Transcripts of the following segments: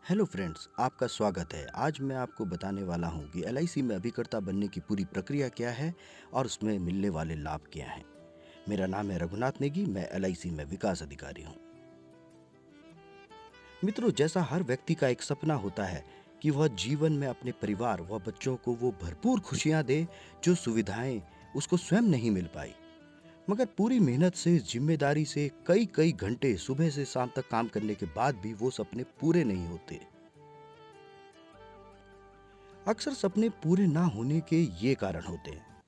Hello friends, आपका स्वागत है। आज मैं आपको बताने वाला हूं कि एलआईसी में अभिकर्ता बनने की पूरी प्रक्रिया क्या है और उसमें मिलने वाले लाभ क्या हैं। मेरा नाम है रघुनाथ नेगी, मैं एलआईसी में विकास अधिकारी हूं। मित्रों, जैसा हर व्यक्ति का एक सपना होता है कि वह जीवन में अपने परिवार व बच्चों को वो भरपूर खुशियां दे जो सुविधाएं उसको स्वयं नहीं मिल पाई। मगर पूरी मेहनत से, जिम्मेदारी से कई कई घंटे सुबह से शाम तक काम करने के बाद भी वो सपने पूरे नहीं होते। अक्सर सपने पूरे ना होने के ये कारण होते हैं,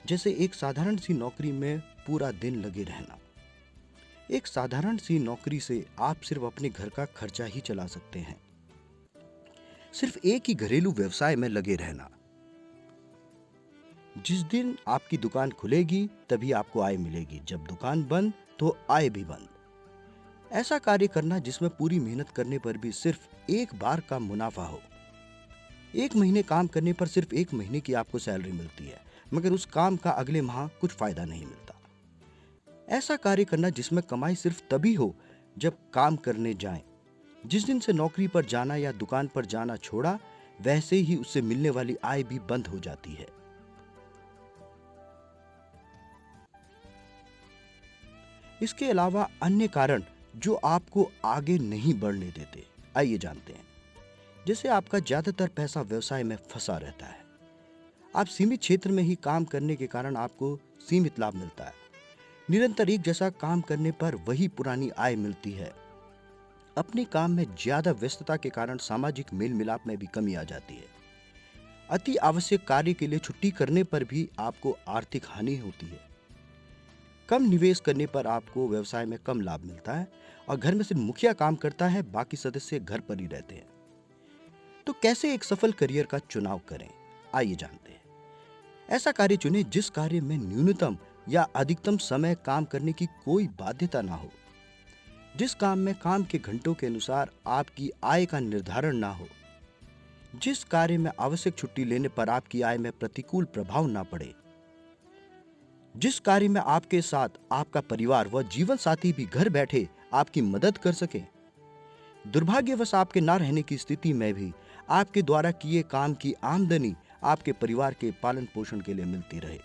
जैसे एक साधारण सी नौकरी में पूरा दिन लगे रहना। एक साधारण सी नौकरी से आप सिर्फ अपने घर का खर्चा ही चला सकते हैं। सिर्फ एक ही घरेलू व्यवसाय में लगे रहना। जिस दिन आपकी दुकान खुलेगी तभी आपको आय मिलेगी, जब दुकान बंद तो आय भी बंद। ऐसा कार्य करना जिसमें पूरी मेहनत करने पर भी सिर्फ एक बार का मुनाफा हो। एक महीने काम करने पर सिर्फ एक महीने की आपको सैलरी मिलती है, मगर उस काम का अगले माह कुछ फायदा नहीं मिलता। ऐसा कार्य करना जिसमें कमाई सिर्फ तभी हो जब काम करने जाएं। जिस दिन से नौकरी पर जाना या दुकान पर जाना छोड़ा, वैसे ही उससे मिलने वाली आय भी बंद हो जाती है। इसके अलावा अन्य कारण जो आपको आगे नहीं बढ़ने देते, आइए जानते हैं। जैसे आपका ज्यादातर पैसा व्यवसाय में फंसा रहता है। आप सीमित क्षेत्र में ही काम करने के कारण आपको सीमित लाभ मिलता है। निरंतर एक जैसा काम करने पर वही पुरानी आय मिलती है। अपने काम में ज्यादा व्यस्तता के कारण सामाजिक मेल मिलाप में भी कमी आ जाती है। अति आवश्यक कार्य के लिए छुट्टी करने पर भी आपको आर्थिक हानि होती है। कम निवेश करने पर आपको व्यवसाय में कम लाभ मिलता है और घर में सिर्फ मुखिया काम करता है, बाकी सदस्य घर पर ही रहते हैं। तो कैसे एक सफल करियर का चुनाव करें, आइए जानते हैं। ऐसा कार्य चुनें जिस कार्य में न्यूनतम या अधिकतम समय काम करने की कोई बाध्यता ना हो। जिस काम में काम के घंटों के अनुसार आपकी आय का निर्धारण ना हो। जिस कार्य में आवश्यक छुट्टी लेने पर आपकी आय में प्रतिकूल प्रभाव ना पड़े। जिस कार्य में आपके साथ आपका परिवार व जीवन साथी भी घर बैठे आपकी मदद कर सके। दुर्भाग्यवश आपके ना रहने की स्थिति में भी आपके द्वारा किए काम की आमदनी आपके परिवार के पालन पोषण के लिए मिलती रहे।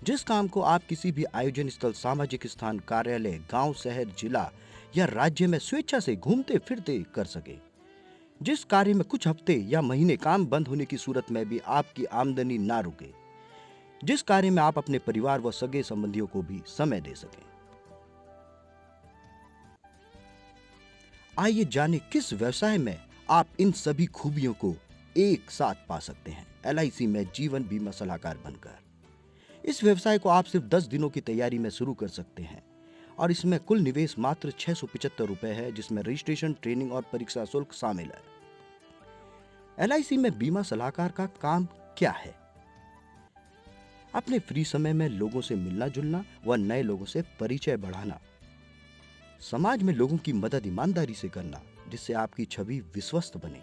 जिस काम को आप किसी भी आयोजन स्थल, सामाजिक स्थान, कार्यालय, गांव, शहर, जिला या राज्य में स्वेच्छा से घूमते फिरते कर सके। जिस कार्य में कुछ हफ्ते या महीने काम बंद होने की सूरत में भी आपकी आमदनी ना रुके। जिस कार्य में आप अपने परिवार व सगे संबंधियों को भी समय दे सकें। आइए जाने किस व्यवसाय में आप इन सभी खूबियों को एक साथ पा सकते हैं एलआईसी में जीवन बीमा सलाहकार बनकर। इस व्यवसाय को आप सिर्फ 10 दिनों की तैयारी में शुरू कर सकते हैं और इसमें कुल निवेश मात्र 675 रुपए है, जिसमें रजिस्ट्रेशन, ट्रेनिंग और परीक्षा शुल्क शामिल है। एलआईसी में बीमा सलाहकार का काम क्या है? अपने फ्री समय में लोगों से मिलना जुलना व नए लोगों से परिचय बढ़ाना। समाज में लोगों की मदद ईमानदारी से करना, जिससे आपकी छवि विश्वस्त बने।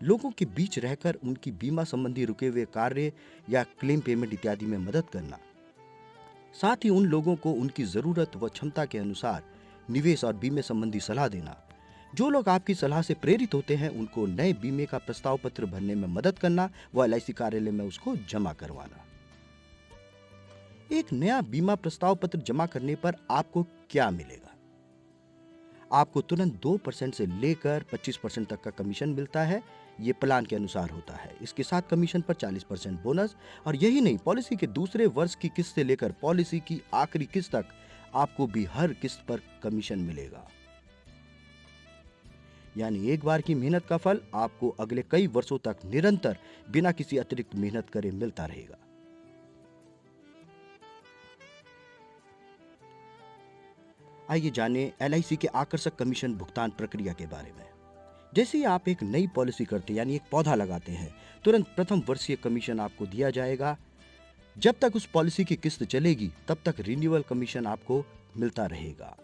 लोगों के बीच रहकर उनकी बीमा संबंधी रुके हुए कार्य या क्लेम पेमेंट इत्यादि में मदद करना। साथ ही उन लोगों को उनकी जरूरत व क्षमता के अनुसार निवेश और बीमे संबंधी सलाह देना। जो लोग आपकी सलाह से प्रेरित होते हैं उनको नए बीमे का प्रस्ताव पत्र भरने में मदद करना व एलआईसी कार्यालय में उसको जमा करवाना। एक नया बीमा प्रस्ताव पत्र जमा करने पर आपको क्या मिलेगा? आपको तुरंत 2% से लेकर 25% तक का कमीशन मिलता है। ये प्लान के अनुसार होता है। इसके साथ कमीशन पर 40% बोनस, और यही नहीं, पॉलिसी के दूसरे वर्ष की किस्त से लेकर पॉलिसी की आखिरी किस्त तक आपको भी हर किस्त पर कमीशन मिलेगा। यानी एक बार की मेहनत का फल आपको अगले कई वर्षों तक निरंतर बिना किसी अतिरिक्त मेहनत करे मिलता रहेगा। आइए जानें एलआईसी के आकर्षक कमीशन भुगतान प्रक्रिया के बारे में। जैसे ही आप एक नई पॉलिसी करते हैं, यानी एक पौधा लगाते हैं, तुरंत प्रथम वर्षीय कमीशन आपको दिया जाएगा। जब तक उस पॉलिसी की किस्त चलेगी तब तक रिन्यूअल कमीशन आपको मिलता रहेगा।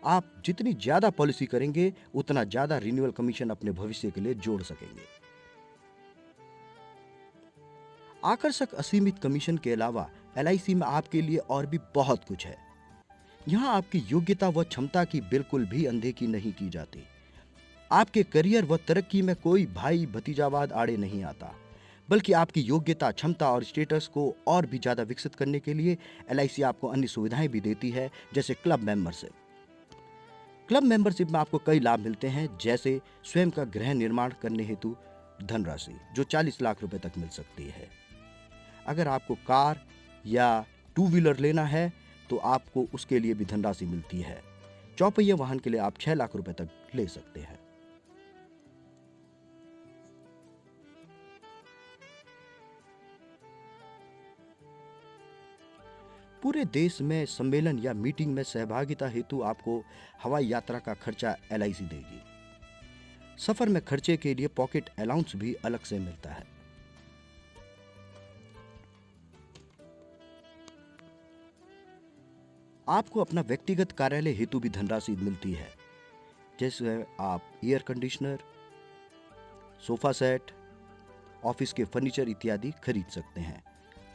आप जितनी ज्यादा पॉलिसी करेंगे उतना ज्यादा रिन्यूअल कमीशन अपने भविष्य के लिए जोड़ सकेंगे। आकर्षक असीमित कमीशन के अलावा एलआईसी में आपके लिए और भी बहुत कुछ है। यहाँ आपकी योग्यता व क्षमता की बिल्कुल भी अनदेखी नहीं की जाती। आपके करियर व तरक्की में कोई भाई भतीजावाद आड़े नहीं आता, बल्कि आपकी योग्यता, क्षमता और स्टेटस को और भी ज़्यादा विकसित करने के लिए एलआईसी आपको अन्य सुविधाएं भी देती है, जैसे क्लब मेंबरशिप। क्लब मेंबरशिप में आपको कई लाभ मिलते हैं, जैसे स्वयं का गृह निर्माण करने हेतु धनराशि जो 40 लाख रुपए तक मिल सकती है। अगर आपको कार या टू व्हीलर लेना है तो आपको उसके लिए भी धनराशि मिलती है। चौपहिया वाहन के लिए आप 6 लाख रुपए तक ले सकते हैं। पूरे देश में सम्मेलन या मीटिंग में सहभागिता हेतु आपको हवाई यात्रा का खर्चा एलआईसी देगी। सफर में खर्चे के लिए पॉकेट अलाउंस भी अलग से मिलता है। आपको अपना व्यक्तिगत कार्यालय हेतु भी धनराशि मिलती है, जैसे आप air conditioner, sofa set, office के फर्नीचर इत्यादि खरीद सकते हैं।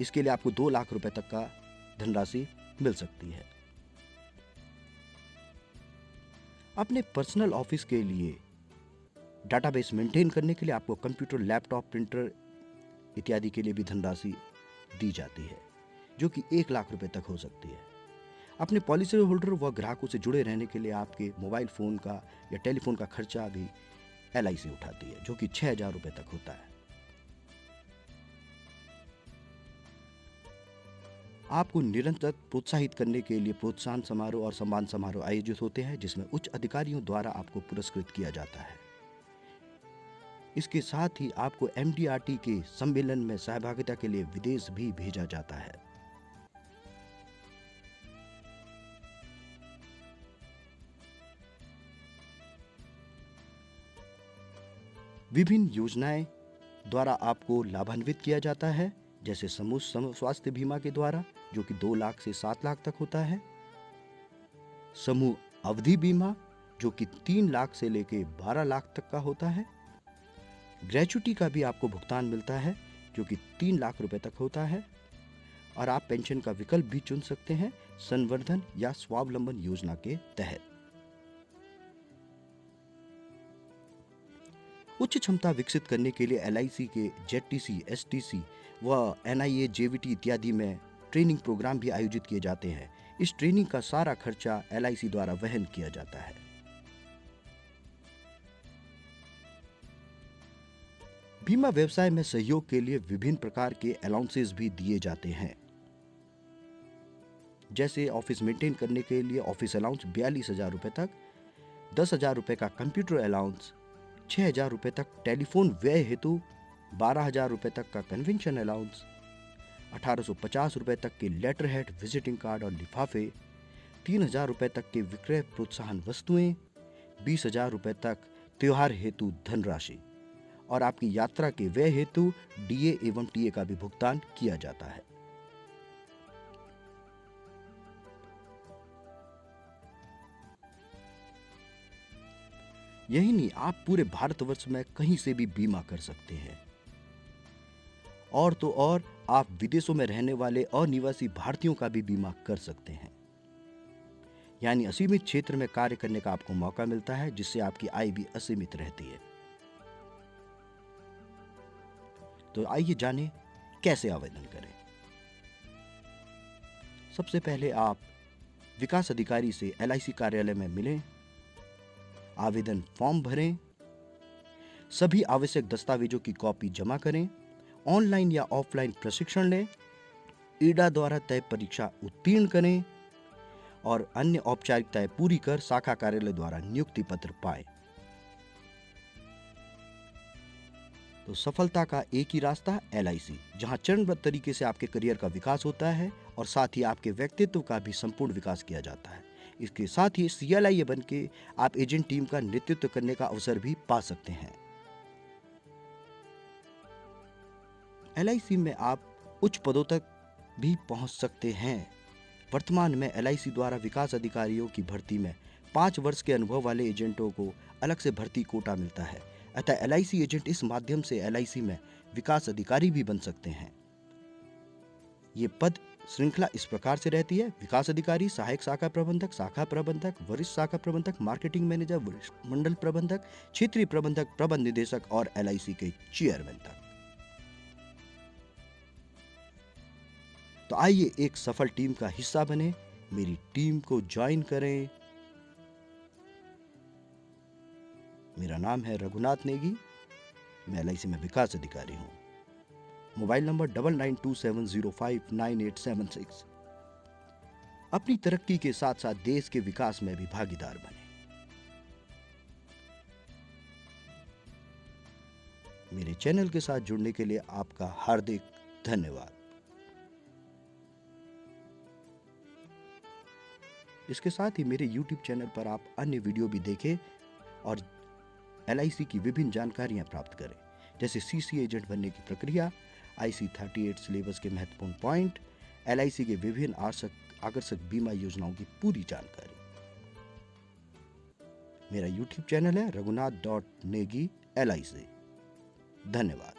इसके लिए आपको 2 लाख रुपए तक का धनराशि मिल सकती है। अपने पर्सनल ऑफिस के लिए डाटाबेस मेंटेन करने के लिए आपको कंप्यूटर, लैपटॉप, प्रिंटर इत्यादि के लिए भी धनराशि दी जाती है, जो कि 1 लाख रुपए तक हो सकती है। अपने पॉलिसी होल्डर व ग्राहकों से जुड़े रहने के लिए आपके मोबाइल फोन का या टेलीफोन का खर्चा भी एलआईसी उठाती है, जो कि 6,000 रुपए तक होता है। आपको निरंतर प्रोत्साहित करने के लिए प्रोत्साहन समारोह और सम्मान समारोह आयोजित होते हैं, जिसमें उच्च अधिकारियों द्वारा आपको पुरस्कृत किया जाता है। इसके साथ ही आपको एमडीआरटी के सम्मेलन में सहभागिता के लिए विदेश भी भेजा जाता है। विभिन्न योजनाएं द्वारा आपको लाभान्वित किया जाता है, जैसे समूह स्वास्थ्य बीमा के द्वारा, जो कि 2 लाख से 7 लाख तक होता है। समूह अवधि बीमा, जो कि 3 लाख से लेकर 12 लाख तक का होता है। ग्रेच्युटी का भी आपको भुगतान मिलता है, जो कि 3 लाख रुपए तक होता है। और आप पेंशन का विकल्प भी चुन सकते हैं संवर्धन या स्वावलंबन योजना के तहत। उच्च क्षमता विकसित करने के लिए एलआईसी के जेडटीसी, एसटीसी व एनआईए, जेवीटी इत्यादि में ट्रेनिंग प्रोग्राम भी आयोजित किए जाते हैं। इस ट्रेनिंग का सारा खर्चा एलआईसी द्वारा वहन किया जाता है। बीमा व्यवसाय में सहयोग के लिए विभिन्न प्रकार के अलाउंसेस भी दिए जाते हैं, जैसे ऑफिस मेंटेन करने के लिए ऑफिस अलाउंस 42,000 रुपए तक, 10,000 रुपए का कंप्यूटर अलाउंस, 6,000 रुपए तक टेलीफोन व्यय हेतु, 12,000 रुपए तक का कन्वेंशन अलाउंस, 1,850 रुपए तक के लेटर हेड, विजिटिंग कार्ड और लिफाफे, 3,000 रुपए तक के विक्रय प्रोत्साहन वस्तुएं, 20,000 रुपए तक त्योहार हेतु धनराशि और आपकी यात्रा के व्यय हेतु डीए एवं टीए का भी भुगतान किया जाता है। यही नहीं, आप पूरे भारतवर्ष में कहीं से भी बीमा कर सकते हैं। और तो और आप विदेशों में रहने वाले अनिवासी भारतीयों का भी बीमा कर सकते हैं। यानी असीमित क्षेत्र में कार्य करने का आपको मौका मिलता है, जिससे आपकी आय भी असीमित रहती है। तो आइए जानें कैसे आवेदन करें। सबसे पहले आप विकास अधिकारी से एलआईसी कार्यालय में मिलें, आवेदन फॉर्म भरें, सभी आवश्यक दस्तावेजों की कॉपी जमा करें, ऑनलाइन या ऑफलाइन प्रशिक्षण लें, ईडा द्वारा तय परीक्षा उत्तीर्ण करें और अन्य औपचारिकताएं पूरी कर शाखा कार्यालय द्वारा नियुक्ति पत्र पाएं। तो सफलता का एक ही रास्ता एलआईसी, जहां चरणबद्ध तरीके से आपके करियर का विकास होता है और साथ ही आपके व्यक्तित्व का भी संपूर्ण विकास किया जाता है। इसके साथ ही सीएलआईए बन के आप एजेंट टीम का नेतृत्व करने का अवसर भी पा सकते हैं। एलआईसी में आप उच्च पदों तक भी पहुंच सकते हैं। वर्तमान में एलआईसी द्वारा विकास अधिकारियों की भर्ती में 5 वर्ष के अनुभव वाले एजेंटों को अलग से भर्ती कोटा मिलता है। अतः एलआईसी एजेंट इस माध्यम से एलआईसी में विकास अधिकारी भी बन सकते हैं। ये पद श्रृंखला इस प्रकार से रहती है: विकास अधिकारी, सहायक शाखा प्रबंधक, वरिष्ठ शाखा प्रबंधक, मार्केटिंग मैनेजर, वरिष्ठ मंडल प्रबंधक, क्षेत्रीय प्रबंधक, प्रबंध निदेशक और एलआईसी के चेयरमैन तक। तो आइए एक सफल टीम का हिस्सा बने, मेरी टीम को ज्वाइन करें। मेरा नाम है रघुनाथ नेगी, मैं एलआईसी में विकास अधिकारी हूं। Mobile number 9927059876। अपनी तरक्की के साथ साथ देश के विकास में भी भागीदार बने। मेरे चैनल के साथ जुड़ने के लिए आपका हार्दिक धन्यवाद। इसके साथ ही मेरे YouTube चैनल पर आप अन्य वीडियो भी देखें और एलआईसी की विभिन्न जानकारियां प्राप्त करें, जैसे सीसी एजेंट बनने की प्रक्रिया, IC38 सिलेबस के महत्वपूर्ण पॉइंट, एलआईसी के विभिन्न आकर्षक बीमा योजनाओं की पूरी जानकारी। मेरा YouTube चैनल है रघुनाथ.नेगी LIC। धन्यवाद।